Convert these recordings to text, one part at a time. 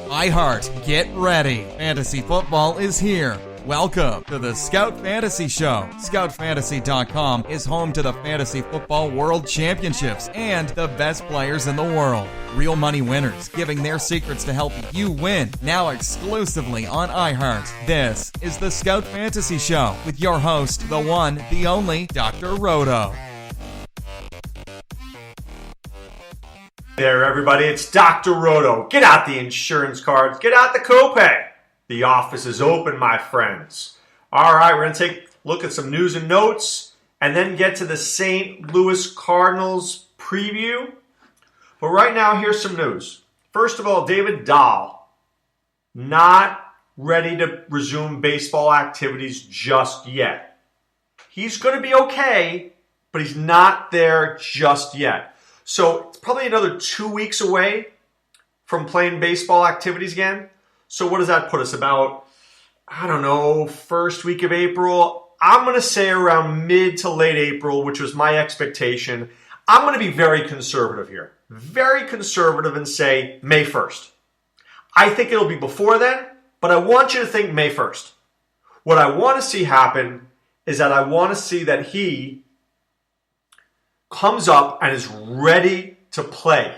iHeart, get ready. Fantasy football is here. Welcome to the Scout Fantasy Show. ScoutFantasy.com is home to the Fantasy Football World Championships and the best players in the world. Real money winners giving their secrets to help you win. Now exclusively on iHeart. This is the Scout Fantasy Show with your host, the one, the only, Dr. Roto. There, everybody, it's Dr. Roto. Get out the insurance cards. Get out the copay. The office is open, my friends. All right, we're going to take a look at some news and notes and then get to the St. Louis Cardinals preview. But right now, here's some news. First of all, David Dahl, not ready to resume baseball activities just yet. He's going to be okay, but he's not there just yet. So it's probably another 2 weeks away from playing baseball activities again. So what does that put us about, I don't know, first week of April? I'm going to say around mid to late April, which was my expectation. I'm going to be very conservative here. Very conservative and say May 1st. I think it'll be before then, but I want you to think May 1st. What I want to see happen is that I want to see that he comes up and is ready to play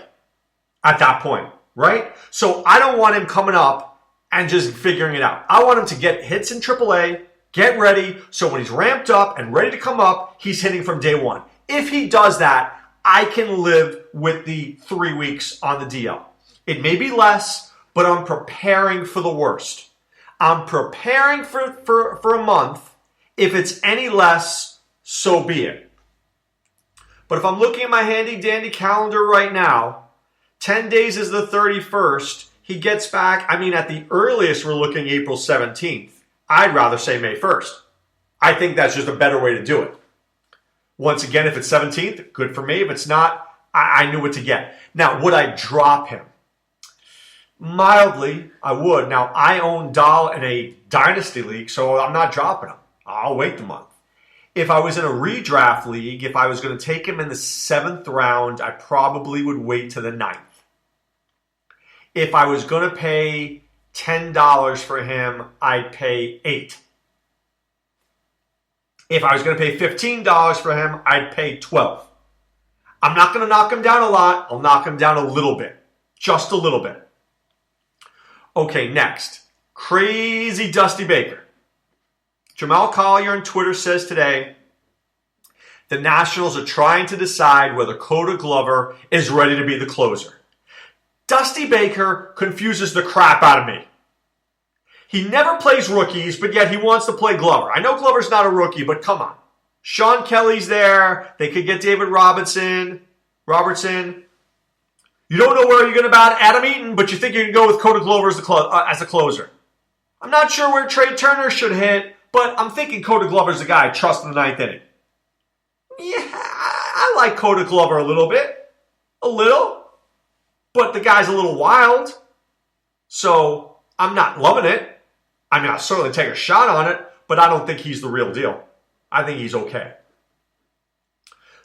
at that point, right? So I don't want him coming up and just figuring it out. I want him to get hits in AAA, get ready, so when he's ramped up and ready to come up, he's hitting from day one. If he does that, I can live with the 3 weeks on the DL. It may be less, but I'm preparing for the worst. I'm preparing for a month. If it's any less, so be it. But if I'm looking at my handy-dandy calendar right now, 10 days is the 31st. He gets back, at the earliest, we're looking April 17th. I'd rather say May 1st. I think that's just a better way to do it. Once again, if it's 17th, good for me. If it's not, I knew what to get. Now, would I drop him? Mildly, I would. Now, I own Dahl in a dynasty league, so I'm not dropping him. I'll wait the month. If I was in a redraft league, if I was going to take him in the 7th round, I probably would wait to the 9th. If I was going to pay $10 for him, I'd pay $8. If I was going to pay $15 for him, I'd pay $12. I'm not going to knock him down a lot. I'll knock him down a little bit. Just a little bit. Okay, next. Crazy Dusty Baker. Jamal Collier on Twitter says today, the Nationals are trying to decide whether Coda Glover is ready to be the closer. Dusty Baker confuses the crap out of me. He never plays rookies, but yet he wants to play Glover. I know Glover's not a rookie, but come on. Sean Kelly's there. They could get David Robertson. You don't know where you're going to bat Adam Eaton, but you think you can go with Coda Glover as a closer. I'm not sure where Trey Turner should hit. But I'm thinking Coda Glover's the guy I trust in the 9th inning. Yeah, I like Coda Glover a little bit. A little. But the guy's a little wild. So I'm not loving it. I'll certainly take a shot on it, but I don't think he's the real deal. I think he's okay.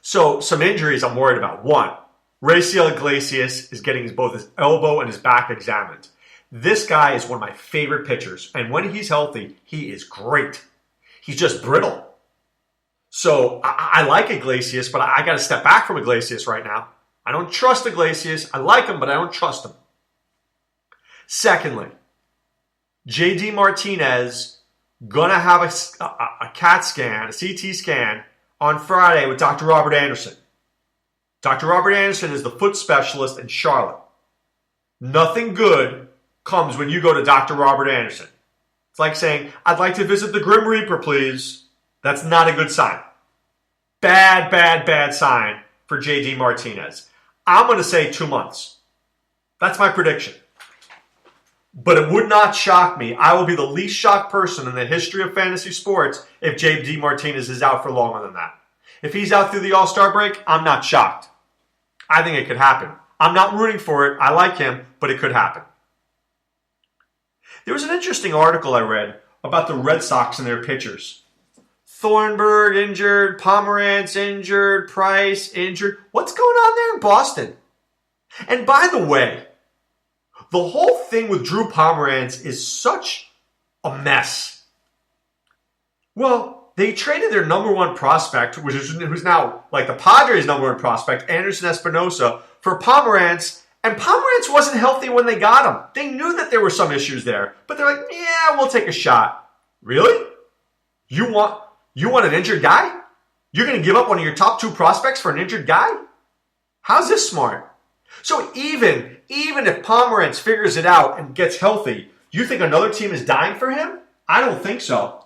So some injuries I'm worried about. One, Raciel Iglesias is getting both his elbow and his back examined. This guy is one of my favorite pitchers, and when he's healthy, he is great. He's just brittle. So I like Iglesias, but I got to step back from Iglesias right now. I don't trust Iglesias. I like him, but I don't trust him. Secondly, J.D. Martinez gonna have a CAT scan, a CT scan, on Friday with Dr. Robert Anderson. Dr. Robert Anderson is the foot specialist in Charlotte. Nothing good comes when you go to Dr. Robert Anderson. It's like saying, I'd like to visit the Grim Reaper, please. That's not a good sign. Bad sign for J.D. Martinez. I'm going to say 2 months. That's my prediction. But it would not shock me. I will be the least shocked person in the history of fantasy sports if J.D. Martinez is out for longer than that. If he's out through the All-Star break, I'm not shocked. I think it could happen. I'm not rooting for it. I like him, but it could happen. There was an interesting article I read about the Red Sox and their pitchers. Thornburg injured, Pomerantz injured, Price injured. What's going on there in Boston? And by the way, The whole thing with Drew Pomeranz is such a mess. Well, they traded their number one prospect, who's now like the Padres' number one prospect, Anderson Espinosa, for Pomeranz, and Pomeranz wasn't healthy when they got him. They knew that there were some issues there, but they're like, yeah, we'll take a shot. Really? You want an injured guy? You're going to give up one of your top 2 prospects for an injured guy? How's this smart? So even if Pomeranz figures it out and gets healthy, you think another team is dying for him? I don't think so.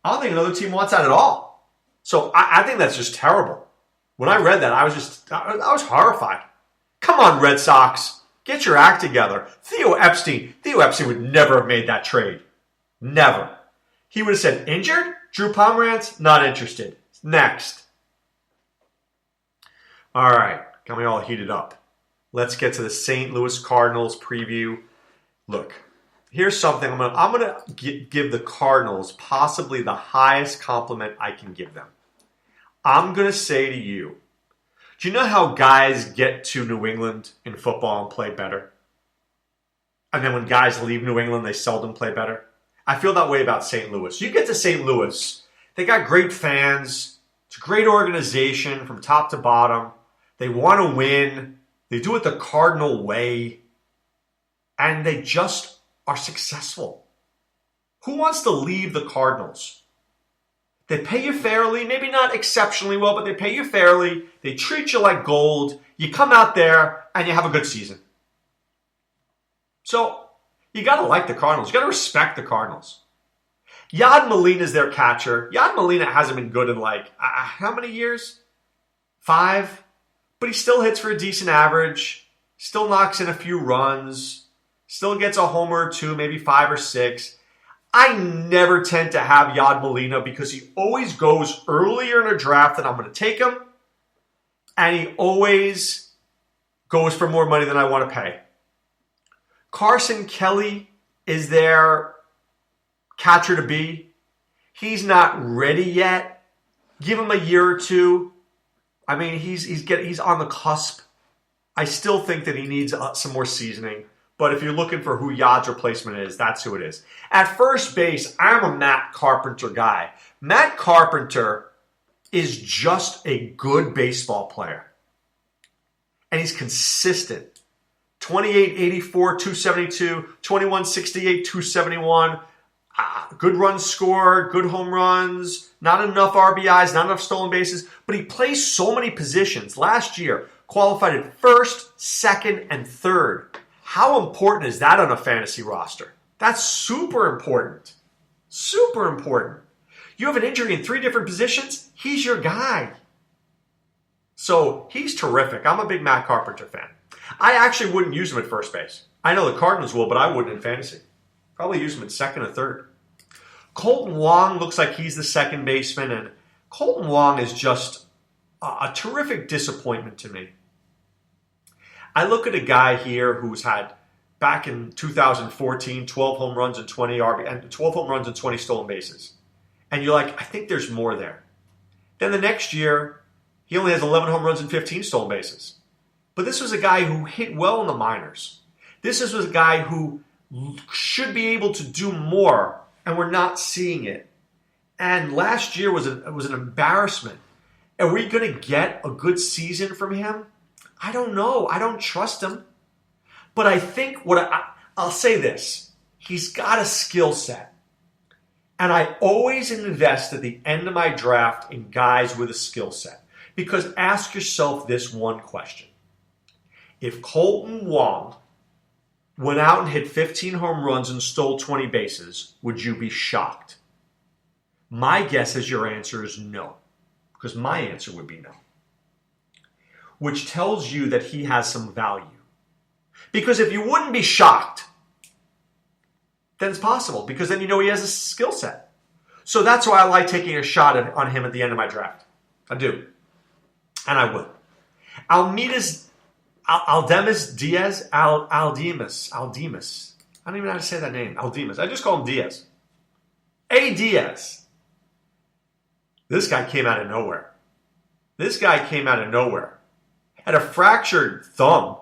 I don't think another team wants that at all. So I think that's just terrible. When I read that, I was horrified. Come on, Red Sox. Get your act together. Theo Epstein would never have made that trade. Never. He would have said, injured? Drew Pomeranz? Not interested. Next. All right. Got me all heated up. Let's get to the St. Louis Cardinals preview. Look, here's something. I'm gonna give the Cardinals possibly the highest compliment I can give them. I'm going to say to you, do you know how guys get to New England in football and play better? And then when guys leave New England, they seldom play better? I feel that way about St. Louis. You get to St. Louis, they got great fans. It's a great organization from top to bottom. They want to win. They do it the Cardinal way. And they just are successful. Who wants to leave the Cardinals? They pay you fairly, maybe not exceptionally well, but they pay you fairly. They treat you like gold. You come out there and you have a good season. So you got to like the Cardinals. You got to respect the Cardinals. Yad Molina is their catcher. Yad Molina hasn't been good in how many years? 5. But he still hits for a decent average. Still knocks in a few runs. Still gets a homer or 2, maybe 5 or 6. I never tend to have Yad Molina because he always goes earlier in a draft than I'm going to take him. And he always goes for more money than I want to pay. Carson Kelly is their catcher to be. He's not ready yet. Give him a year or 2. I mean, he's on the cusp. I still think that he needs some more seasoning. But if you're looking for who Yad's replacement is, that's who it is. At first base, I'm a Matt Carpenter guy. Matt Carpenter is just a good baseball player. And he's consistent. 28, 84, 272, 21, 68, 271. Good runs scored, good home runs, not enough RBIs, not enough stolen bases. But he plays so many positions. Last year, qualified at first, second, and third. How important is that on a fantasy roster? That's super important. Super important. You have an injury in 3 different positions, he's your guy. So he's terrific. I'm a big Matt Carpenter fan. I actually wouldn't use him at first base. I know the Cardinals will, but I wouldn't in fantasy. Probably use him at second or third. Colton Wong looks like he's the second baseman, and Colton Wong is just a terrific disappointment to me. I look at a guy here who's had, back in 2014, 12 home runs and 20 and 12 home runs and 20 stolen bases. And you're like, I think there's more there. Then the next year, he only has 11 home runs and 15 stolen bases. But this was a guy who hit well in the minors. This was a guy who should be able to do more, and we're not seeing it. And last year was an embarrassment. Are we going to get a good season from him? I don't know. I don't trust him. But I think I'll say this. He's got a skill set. And I always invest at the end of my draft in guys with a skill set. Because ask yourself this one question. If Colton Wong went out and hit 15 home runs and stole 20 bases, would you be shocked? My guess is your answer is no. Because my answer would be no. Which tells you that he has some value. Because if you wouldn't be shocked, then it's possible. Because then you know he has a skill set. So that's why I like taking a shot on him at the end of my draft. I do. And I will. Aldemus Diaz. Aldemus. I don't even know how to say that name. Aldemus. I just call him Diaz. A. Diaz. This guy came out of nowhere. Had a fractured thumb.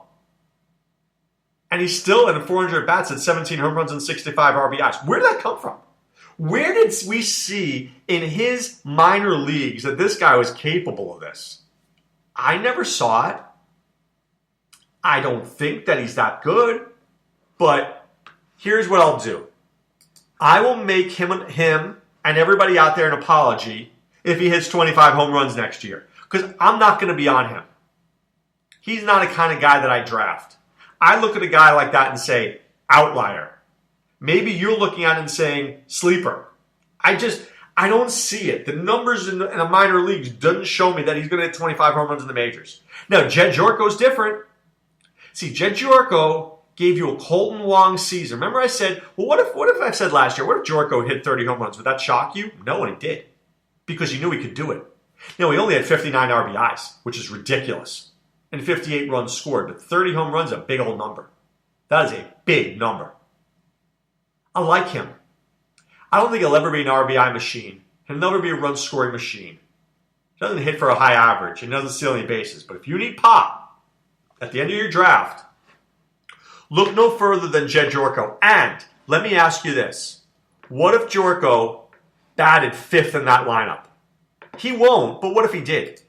And And he's still in 400 bats at 17 home runs and 65 RBIs. Where did that come from? Where did we see in his minor leagues that this guy was capable of this? I never saw it. I don't think that he's that good. But here's what I'll do. I will make him and everybody out there an apology if he hits 25 home runs next year. Because I'm not going to be on him. He's not a kind of guy that I draft. I look at a guy like that and say, outlier. Maybe you're looking at it and saying, sleeper. I don't see it. The numbers in the minor leagues doesn't show me that he's going to hit 25 home runs in the majors. Now, Jed Yorko's different. See, Jed Yorko gave you a Colton Wong season. Remember I said, well, what if I said last year, what if Yorko hit 30 home runs? Would that shock you? No, and he did. Because you knew he could do it. He only had 59 RBIs, which is ridiculous. And 58 runs scored. But 30 home runs is a big old number. That is a big number. I like him. I don't think he'll ever be an RBI machine. He'll never be a run-scoring machine. He doesn't hit for a high average. He doesn't steal any bases. But if you need pop at the end of your draft, look no further than Jed Yorko. And let me ask you this. What if Yorko batted fifth in that lineup? He won't, but what if he did?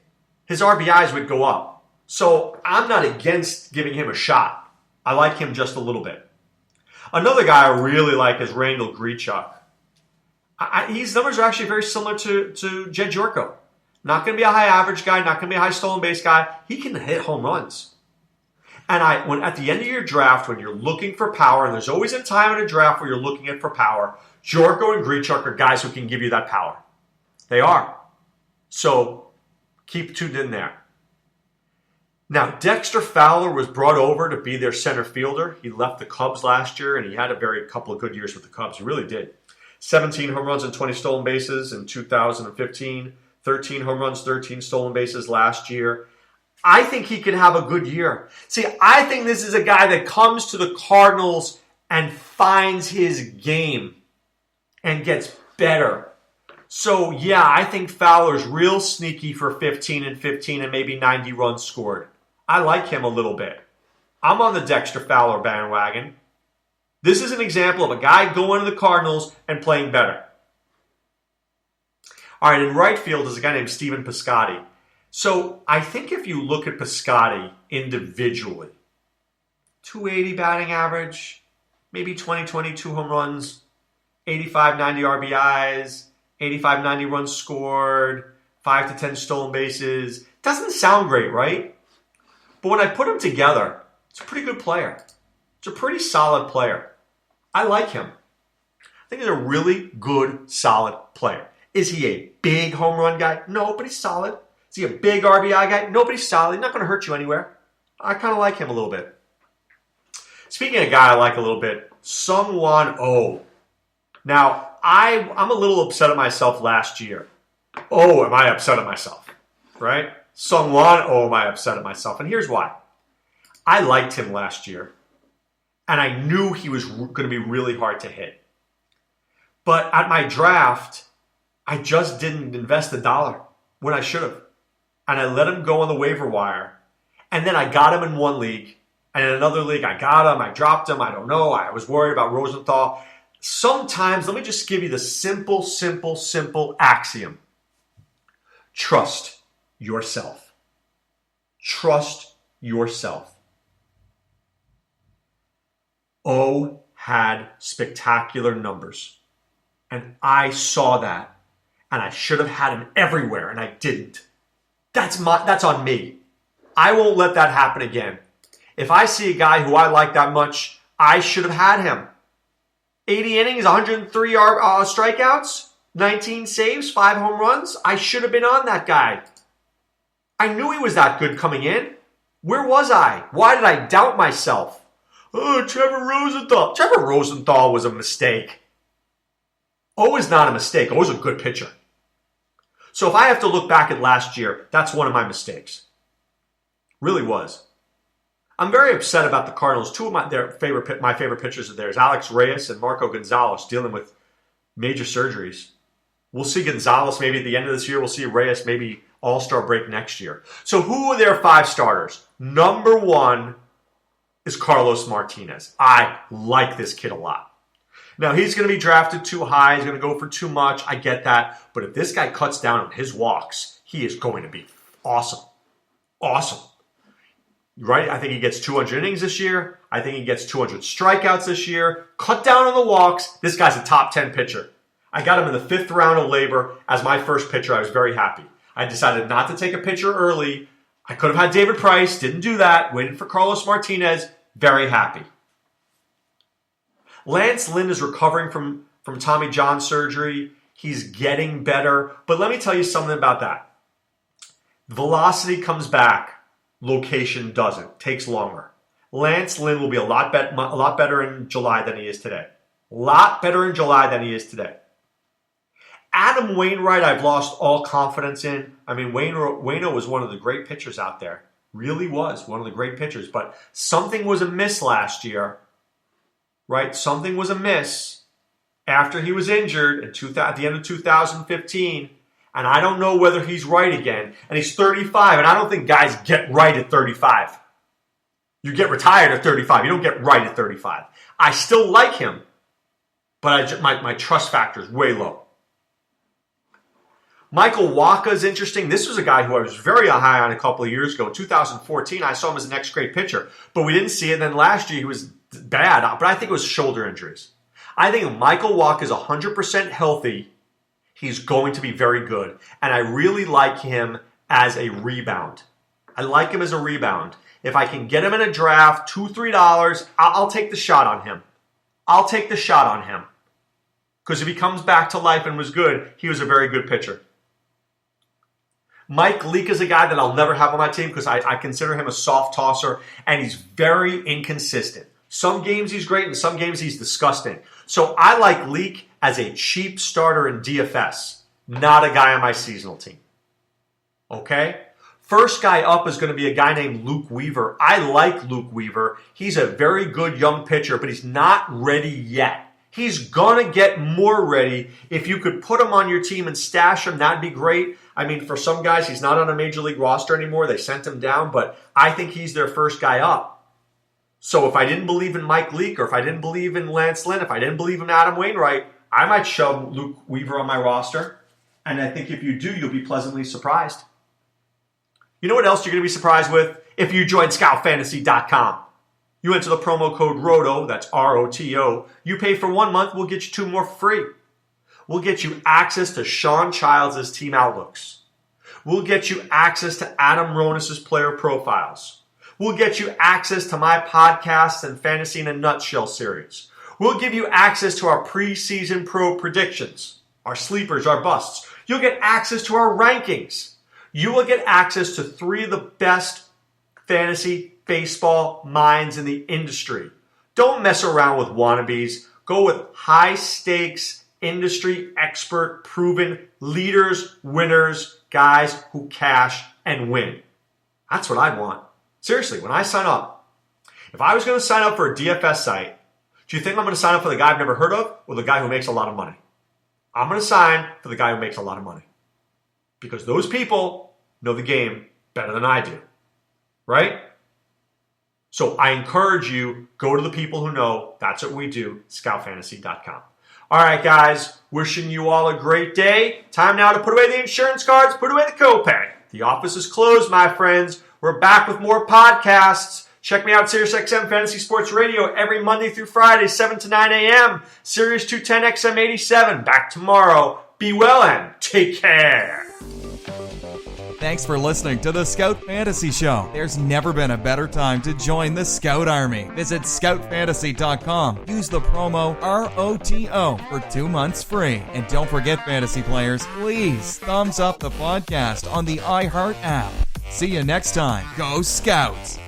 His RBIs would go up. So I'm not against giving him a shot. I like him just a little bit. Another guy I really like is Randall Grichuk. His numbers are actually very similar to Jed Yorko. Not going to be a high average guy, not going to be a high stolen base guy. He can hit home runs. And when at the end of your draft, when you're looking for power, and there's always a time in a draft where you're looking for power, Yorko and Grichuk are guys who can give you that power. They are. So keep tuned in there. Now, Dexter Fowler was brought over to be their center fielder. He left the Cubs last year, and he had a couple of good years with the Cubs. He really did. 17 home runs and 20 stolen bases in 2015. 13 home runs, 13 stolen bases last year. I think he could have a good year. See, I think this is a guy that comes to the Cardinals and finds his game and gets better. So, yeah, I think Fowler's real sneaky for 15 and 15 and maybe 90 runs scored. I like him a little bit. I'm on the Dexter Fowler bandwagon. This is an example of a guy going to the Cardinals and playing better. All right, in right field is a guy named Stephen Piscotty. So I think if you look at Piscotty individually, 280 batting average, maybe 22 home runs, 85, 90 RBIs, 85, 90 runs scored, 5 to 10 stolen bases. Doesn't sound great, right? But when I put him together, it's a pretty good player. It's a pretty solid player. I like him. I think he's a really good, solid player. Is he a big home run guy? No, but he's solid. Is he a big RBI guy? No, but he's solid. He's not going to hurt you anywhere. I kind of like him a little bit. Speaking of a guy I like a little bit, Sung-Won Oh. Now, I'm a little upset at myself last year. Oh, am I upset at myself? Right? Sung-Won Oh, am I upset at myself? And here's why. I liked him last year. And I knew he was going to be really hard to hit. But at my draft, I just didn't invest $1 when I should have. And I let him go on the waiver wire. And then I got him in one league. And in another league, I got him. I dropped him. I don't know. I was worried about Rosenthal. Sometimes, let me just give you the simple axiom. Trust yourself. Trust yourself. O had spectacular numbers. And I saw that. And I should have had him everywhere, and I didn't. That's on me. I won't let that happen again. If I see a guy who I like that much, I should have had him. 80 innings, 103 strikeouts, 19 saves, 5 home runs. I should have been on that guy. I knew he was that good coming in. Where was I? Why did I doubt myself? Oh, Trevor Rosenthal. Trevor Rosenthal was a mistake. O is not a mistake. O is a good pitcher. So if I have to look back at last year, that's one of my mistakes. Really was. I'm very upset about the Cardinals. Two of my favorite pitchers of theirs, Alex Reyes and Marco Gonzalez, dealing with major surgeries. We'll see Gonzalez maybe at the end of this year. We'll see Reyes maybe all-star break next year. So who are their 5 starters? Number 1, is Carlos Martinez. I like this kid a lot. Now, he's going to be drafted too high. He's going to go for too much. I get that. But if this guy cuts down on his walks, he is going to be awesome. Awesome. Right? I think he gets 200 innings this year. I think he gets 200 strikeouts this year. Cut down on the walks. This guy's a top 10 pitcher. I got him in the 5th round of labor as my first pitcher. I was very happy. I decided not to take a pitcher early. I could have had David Price. Didn't do that. Waited for Carlos Martinez. Very happy. Lance Lynn is recovering from Tommy John surgery. He's getting better. But let me tell you something about that. Velocity comes back. Location doesn't. Takes longer. Lance Lynn will be a lot better in July than he is today. A lot better in July than he is today. Adam Wainwright, I've lost all confidence in. I mean, Waino was one of the great pitchers out there. Really was one of the great pitchers. But something was amiss last year. Right? Something was amiss after he was injured at the end of 2015. And I don't know whether he's right again. And he's 35. And I don't think guys get right at 35. You get retired at 35. You don't get right at 35. I still like him. But my trust factor is way low. Michael Wacha is interesting. This was a guy who I was very high on a couple of years ago. In 2014, I saw him as the next great pitcher. But we didn't see it. And then last year, he was bad. But I think it was shoulder injuries. I think if Michael Wacha is 100% healthy, he's going to be very good. And I really like him as a rebound. I like him as a rebound. If I can get him in a draft, $2, $3, I'll take the shot on him. I'll take the shot on him. Because if he comes back to life and was good, he was a very good pitcher. Mike Leake is a guy that I'll never have on my team because I consider him a soft tosser, and he's very inconsistent. Some games he's great, and some games he's disgusting. So I like Leake as a cheap starter in DFS, not a guy on my seasonal team. Okay? First guy up is going to be a guy named Luke Weaver. I like Luke Weaver. He's a very good young pitcher, but he's not ready yet. He's going to get more ready. If you could put him on your team and stash him, that'd be great. I mean, for some guys, he's not on a major league roster anymore. They sent him down, but I think he's their first guy up. So if I didn't believe in Mike Leake, or if I didn't believe in Lance Lynn, if I didn't believe in Adam Wainwright, I might shove Luke Weaver on my roster. And I think if you do, you'll be pleasantly surprised. You know what else you're going to be surprised with? If you join ScoutFantasy.com. You enter the promo code ROTO, that's R-O-T-O. You pay for 1 month, we'll get you 2 more free. We'll get you access to Sean Childs' team outlooks. We'll get you access to Adam Ronis' player profiles. We'll get you access to my podcasts and Fantasy in a Nutshell series. We'll give you access to our preseason pro predictions, our sleepers, our busts. You'll get access to our rankings. You will get access to 3 of the best fantasy baseball minds in the industry. Don't mess around with wannabes. Go with high-stakes, industry expert, proven leaders, winners, guys who cash and win. That's what I want. Seriously, when I sign up, if I was going to sign up for a DFS site, do you think I'm going to sign up for the guy I've never heard of or the guy who makes a lot of money? I'm going to sign for the guy who makes a lot of money. Because those people know the game better than I do. Right? So I encourage you, go to the people who know. That's what we do, ScoutFantasy.com. All right, guys, wishing you all a great day. Time now to put away the insurance cards, put away the copay. The office is closed, my friends. We're back with more podcasts. Check me out, SiriusXM Fantasy Sports Radio, every Monday through Friday, 7 to 9 a.m. Sirius 210 XM 87. Back tomorrow. Be well and take care. Thanks for listening to the Scout Fantasy Show. There's never been a better time to join the Scout Army. Visit ScoutFantasy.com. Use the promo ROTO for 2 months free. And don't forget, fantasy players, please thumbs up the podcast on the iHeart app. See you next time. Go Scouts!